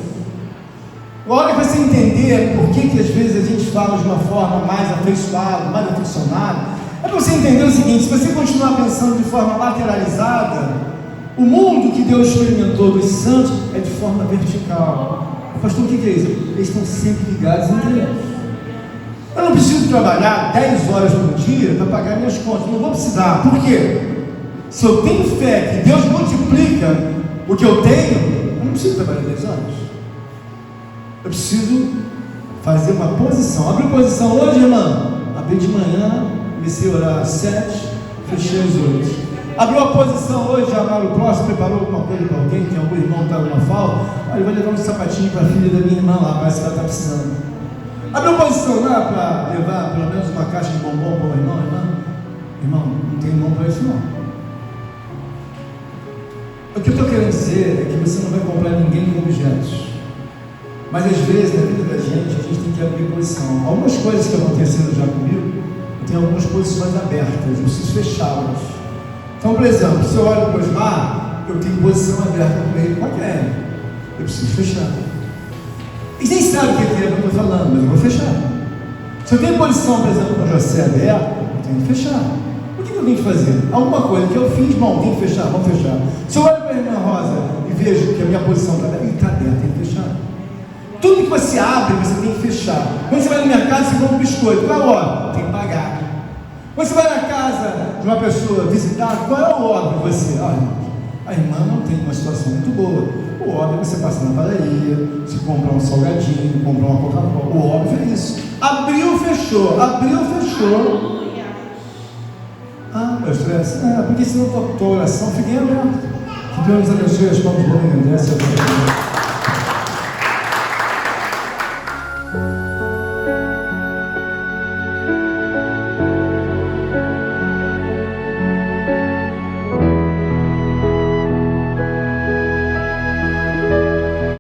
A hora que você entender por que às vezes a gente fala de uma forma mais afeiçoada, mais aficionada, é para você entender o seguinte: se você continuar pensando de forma lateralizada, o mundo que Deus experimentou dos santos é de forma vertical. Pastor, o que é isso? Eles estão sempre ligados em Deus. Eu não preciso trabalhar 10 horas por dia para pagar minhas contas. Não vou precisar. Por quê? Se eu tenho fé que Deus multiplica o que eu tenho, eu não preciso trabalhar 10 horas. Eu preciso fazer uma posição. Abre posição hoje, irmão. Abri de manhã, comecei a orar às 7, fechei às 8. Abriu a posição hoje, amaram o próximo, preparou alguma coisa para alguém, tem algum irmão que está com uma falta. Olha, eu vou levar um sapatinho para a filha da minha irmã lá, parece que ela está precisando. Abriu a posição lá para levar pelo menos uma caixa de bombom para o irmão, irmão, não tem irmão para isso não. O que eu estou querendo dizer é que você não vai comprar ninguém com objetos. Mas às vezes na vida da gente, a gente tem que abrir posição. Algumas coisas que aconteceram já comigo, eu tenho algumas posições abertas, eu preciso fechá-las. Então, por exemplo, se eu olho para o Osmar, eu tenho posição aberta com ele, com a Kelly. Eu preciso fechar. Eles nem sabem o que é que eu estou falando, mas eu vou fechar. Se eu tenho posição, por exemplo, com o José aberta, eu tenho que fechar. O que eu tenho que fazer? Alguma coisa que eu fiz, bom, tem que fechar, vamos fechar. Se eu olho para a irmã Rosa e vejo que a minha posição está aberta, está aberta, tem que fechar. Tudo que você abre, você tem que fechar. Quando você vai no mercado, você compra um biscoito. Qual é a hora? Tem que pagar. Quando você vai na casa de uma pessoa visitar, qual é o óbvio você? Olha, a irmã não tem uma situação muito boa. O óbvio é você passar na padaria, você comprar um salgadinho, comprar uma Coca-Cola. O óbvio é isso. Abriu, fechou. Abriu, fechou. Meu estresse. Porque senão a tua oração fica em aberto. Que Deus nos abençoe as palmas do homem.